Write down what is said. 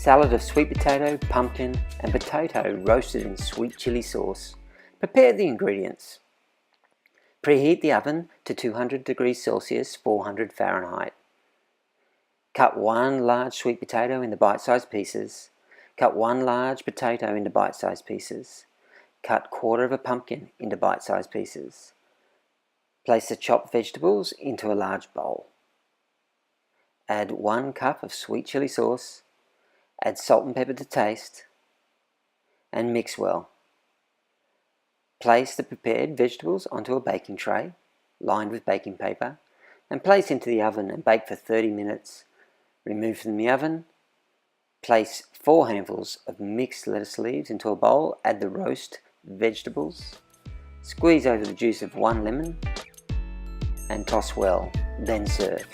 Salad of sweet potato, pumpkin and potato roasted in sweet chili sauce. Prepare the ingredients. Preheat the oven to 200 degrees Celsius, 400 Fahrenheit. Cut one large sweet potato into bite-sized pieces. Cut one large potato into bite-sized pieces. Cut quarter of a pumpkin into bite-sized pieces. Place the chopped vegetables into a large bowl. Add 1 cup of sweet chili sauce. Add salt and pepper to taste. And mix well. Place the prepared vegetables onto a baking tray, lined with baking paper, and place into the oven and bake for 30 minutes. Remove from the oven. Place 4 handfuls of mixed lettuce leaves into a bowl. Add the roast vegetables. Squeeze over the juice of 1 lemon and toss well, then serve.